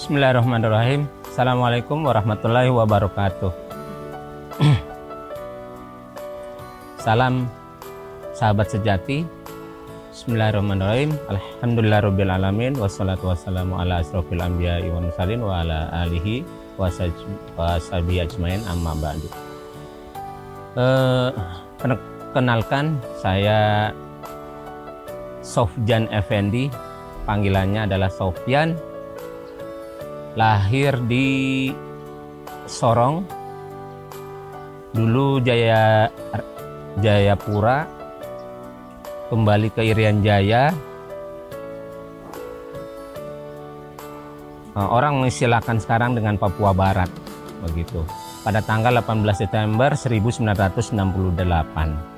Bismillahirrahmanirrahim. Assalamualaikum warahmatullahi wabarakatuh. Salam sahabat sejati. Bismillahirrahmanirrahim. Alhamdulillahirabbil alamin wassalatu wassalamu ala asrofil anbiya'i wal mursalin wa ala alihi washabihi ajmain amma ba'du. Kenalkan, saya Sofjan Effendi, panggilannya adalah Sofyan. Lahir di Sorong, dulu Jayapura, kembali ke Irian Jaya. Orang mengistilahkan sekarang dengan Papua Barat, begitu. Pada tanggal 18 September 1968.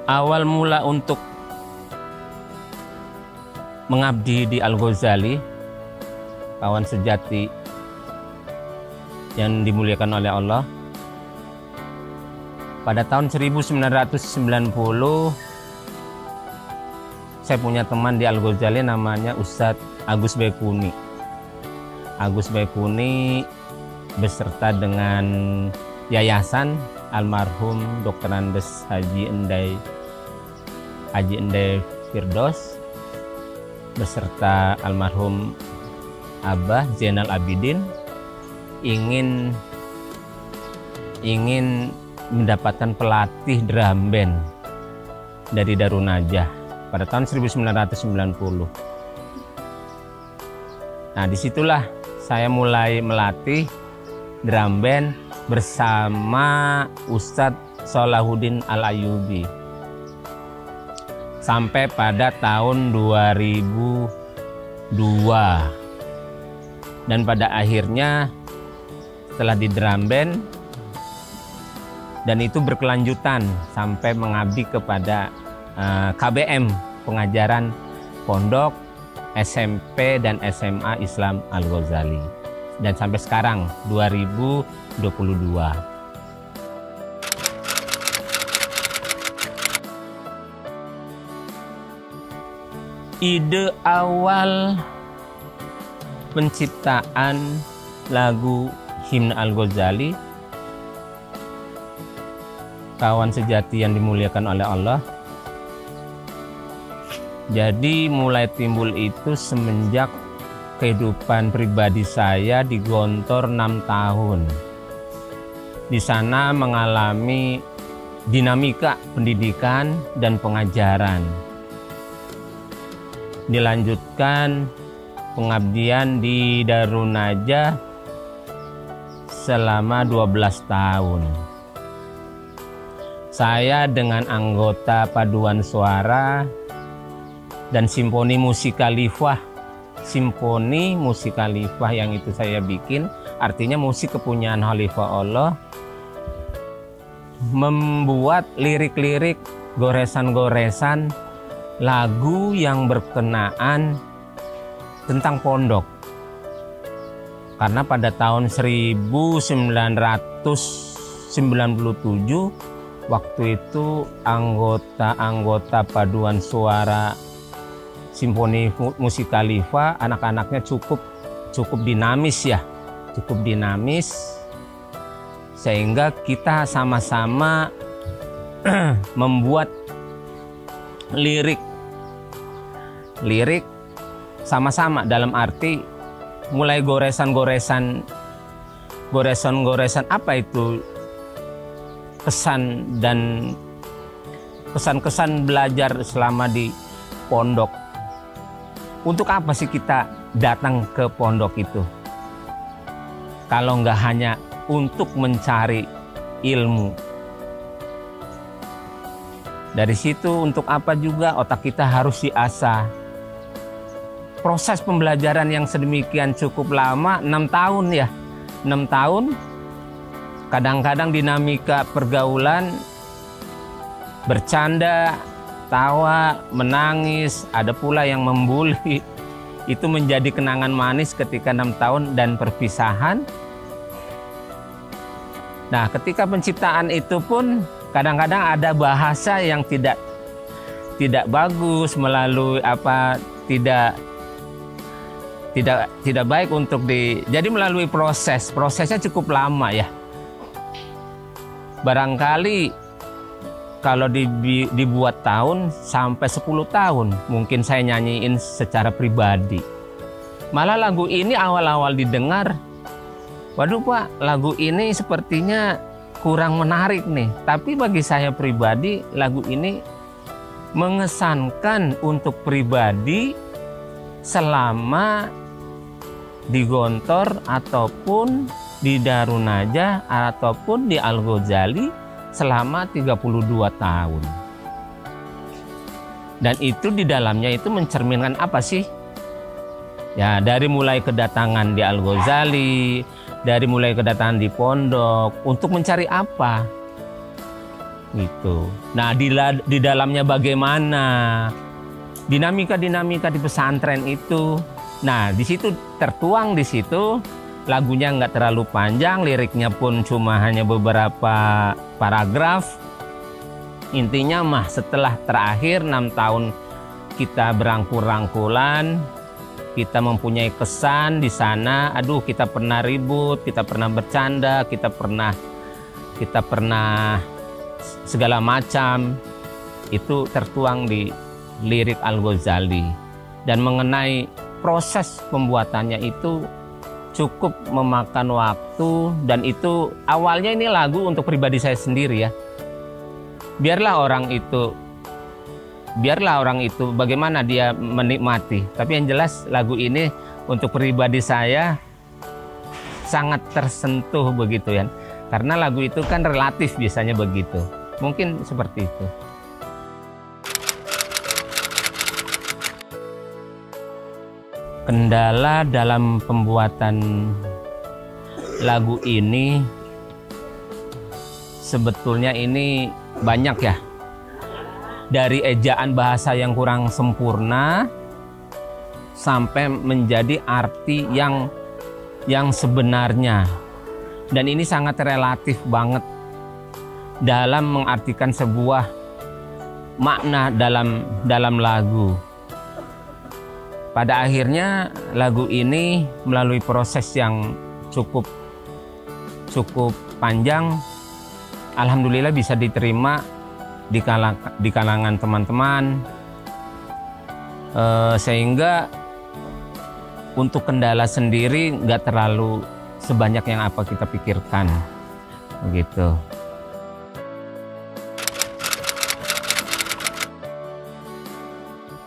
Awal mula untuk mengabdi di Al-Ghazali, kawan sejati yang dimuliakan oleh Allah, pada tahun 1990 saya punya teman di Al-Ghazali namanya Ustadz Agus Baikuni. Agus Baikuni beserta dengan yayasan almarhum Dr. Andes Haji Endai Firdaus beserta almarhum Abah Zainal Abidin ingin mendapatkan pelatih drum band dari Darun Najah pada tahun 1990. Nah, disitulah saya mulai melatih drum band bersama Ustadz Salahuddin Al-Ayyubi sampai pada tahun 2002, dan pada akhirnya setelah di drum band dan itu berkelanjutan sampai mengabdi kepada KBM, pengajaran pondok SMP dan SMA Islam Al-Ghazali, dan sampai sekarang 2022. Ide awal penciptaan lagu Himne Al-Ghazali, kawan sejati yang dimuliakan oleh Allah, jadi mulai timbul itu semenjak kehidupan pribadi saya di Gontor 6 tahun. Di sana mengalami dinamika pendidikan dan pengajaran. Dilanjutkan pengabdian di Darun Najah selama 12 tahun. Saya dengan anggota paduan suara dan simfoni musik khalifah. Simfoni musik khalifah yang itu saya bikin, artinya musik kepunyaan Khalifah Allah, membuat lirik-lirik, goresan-goresan lagu yang berkenaan tentang pondok. Karena pada tahun 1997 waktu itu anggota paduan suara simfoni musik khalifah, anak-anaknya cukup dinamis ya, cukup dinamis, sehingga kita sama-sama membuat lirik sama-sama, dalam arti mulai goresan apa itu kesan belajar selama di pondok. Untuk apa sih kita datang ke pondok itu? Kalau nggak hanya untuk mencari ilmu. Dari situ untuk apa juga otak kita harus diasah. Proses pembelajaran yang sedemikian cukup lama, 6 tahun ya. 6 tahun, kadang-kadang dinamika pergaulan, bercanda, tawa, menangis, ada pula yang membuli. Itu menjadi kenangan manis ketika 6 tahun dan perpisahan. Nah, ketika penciptaan itu pun kadang-kadang ada bahasa yang tidak tidak bagus, melalui apa tidak baik untuk jadi melalui prosesnya cukup lama ya. Barangkali kalau dibuat tahun sampai 10 tahun mungkin saya nyanyiin secara pribadi. Malah lagu ini awal-awal didengar, waduh Pak, lagu ini sepertinya kurang menarik nih. Tapi bagi saya pribadi lagu ini mengesankan untuk pribadi selama di Gontor ataupun di Darun Najah ataupun di Al-Ghazali selama 32 tahun. Dan itu di dalamnya itu mencerminkan apa sih? Ya, dari mulai kedatangan di Al-Ghazali, dari mulai kedatangan di pondok untuk mencari apa? Gitu. Nah, di dalamnya bagaimana? Dinamika-dinamika di pesantren itu. Nah, di situ tertuang di situ. Lagunya nggak terlalu panjang, liriknya pun cuma hanya beberapa paragraf. Intinya mah setelah terakhir 6 tahun kita berangkul-rangkulan, kita mempunyai kesan di sana. Aduh, kita pernah ribut, kita pernah bercanda, kita pernah segala macam. Itu tertuang di lirik Al-Ghazali. Dan mengenai proses pembuatannya itu cukup memakan waktu, dan itu awalnya ini lagu untuk pribadi saya sendiri ya. Biarlah orang itu bagaimana dia menikmati. Tapi yang jelas lagu ini untuk pribadi saya sangat tersentuh begitu ya. Karena lagu itu kan relatif biasanya begitu. Mungkin seperti itu. Kendala dalam pembuatan lagu ini sebetulnya ini banyak ya. Dari ejaan bahasa yang kurang sempurna sampai menjadi arti yang sebenarnya. Dan ini sangat relatif banget dalam mengartikan sebuah makna dalam lagu. Pada akhirnya lagu ini melalui proses yang cukup panjang, alhamdulillah bisa diterima di kalangan teman-teman, sehingga untuk kendala sendiri nggak terlalu sebanyak yang apa kita pikirkan, begitu.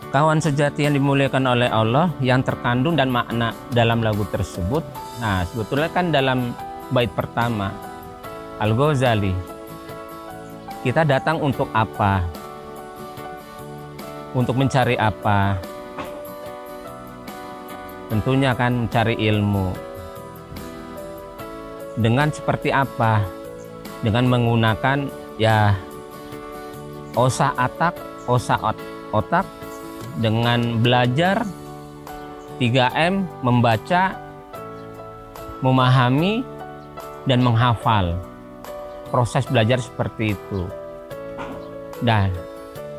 Kawan sejati yang dimuliakan oleh Allah, yang terkandung dan makna dalam lagu tersebut. Nah, sebetulnya kan dalam bait pertama Al-Ghazali, kita datang untuk apa? Untuk mencari apa? Tentunya kan mencari ilmu. Dengan seperti apa? Dengan menggunakan ya osa otak, dengan belajar 3M, membaca, memahami, dan menghafal. Proses belajar seperti itu. Dan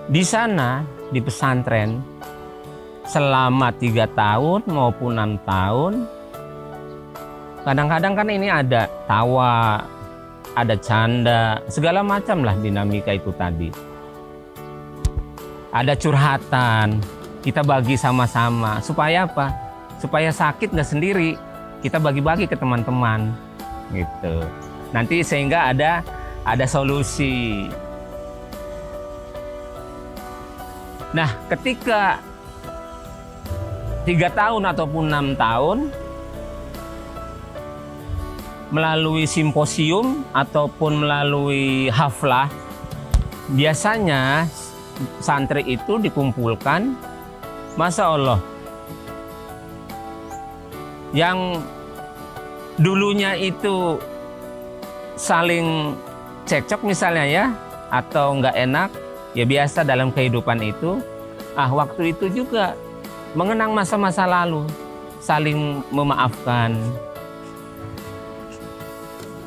di sana, di pesantren, selama 3 tahun maupun 6 tahun, kadang-kadang kan ini ada tawa, ada canda, segala macam lah dinamika itu tadi. Ada curhatan, kita bagi sama-sama. Supaya apa? Supaya sakit nggak sendiri, kita bagi-bagi ke teman-teman, gitu. Nanti sehingga ada solusi. Nah, ketika 3 tahun ataupun 6 tahun melalui simposium ataupun melalui haflah, biasanya santri itu dikumpulkan, Masya Allah, yang dulunya itu saling cekcok misalnya ya, atau nggak enak, ya biasa dalam kehidupan itu. Waktu itu juga mengenang masa-masa lalu, saling memaafkan.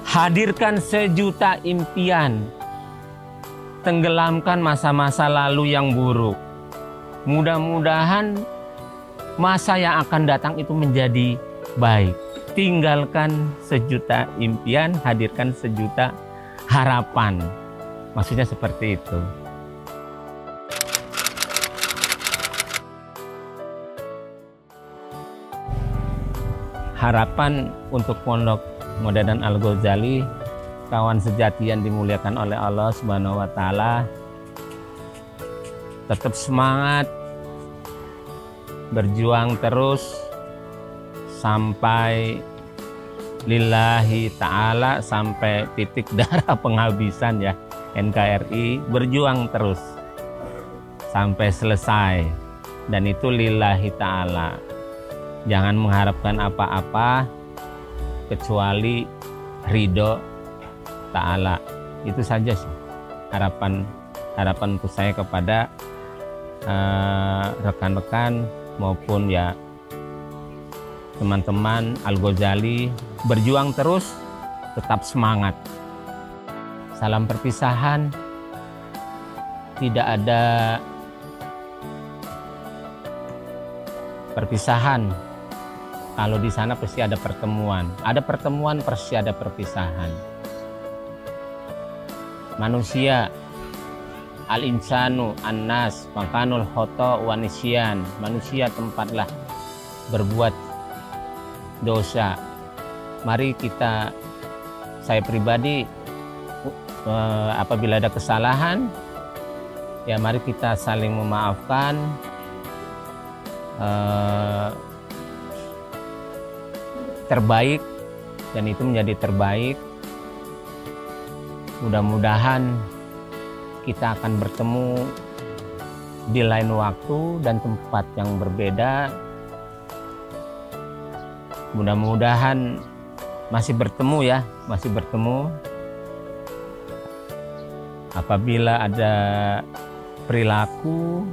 Hadirkan sejuta impian tenggelamkan masa-masa lalu yang buruk. Mudah-mudahan masa yang akan datang itu menjadi baik. Tinggalkan sejuta impian, hadirkan sejuta harapan. Maksudnya seperti itu. Harapan untuk Pondok Modern Al-Ghazali, kawan sejati yang dimuliakan oleh Allah Subhanahu wa Ta'ala, tetap semangat, berjuang terus sampai lillahi ta'ala, sampai titik darah penghabisan ya. NKRI berjuang terus sampai selesai, dan itu lillahi ta'ala. Jangan mengharapkan apa-apa kecuali ridho ta'ala. Itu saja sih harapan untuk saya kepada rekan-rekan maupun ya teman-teman Al-Ghazali. Berjuang terus, tetap semangat. Salam perpisahan, tidak ada perpisahan. Kalau di sana pasti ada pertemuan. Ada pertemuan pasti ada perpisahan. Manusia, al-insanu an-nas makanul khoto wa nisyan. Manusia tempatlah berbuat dosa. Mari kita, saya pribadi, apabila ada kesalahan, ya mari kita saling memaafkan. Terbaik, dan itu menjadi terbaik. Mudah-mudahan kita akan bertemu di lain waktu dan tempat yang berbeda. Mudah-mudahan masih bertemu ya, masih bertemu. Apabila ada perilaku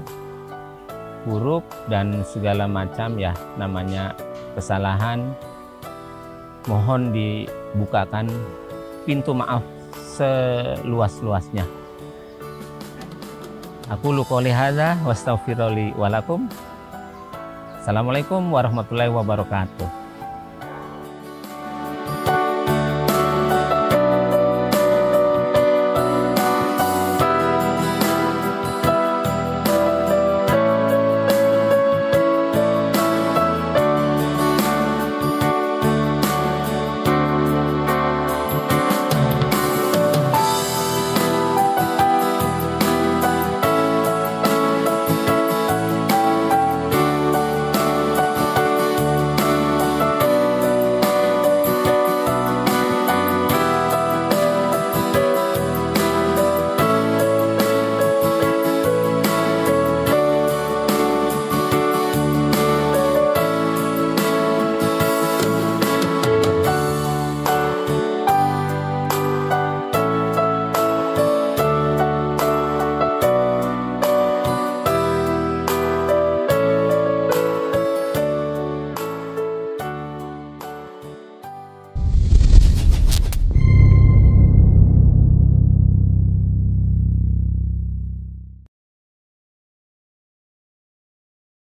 buruk dan segala macam ya namanya kesalahan, mohon dibukakan pintu maaf seluas-luasnya. Aku qouli hadza wa astaghfirullahi wa lakum. Assalamualaikum warahmatullahi wabarakatuh.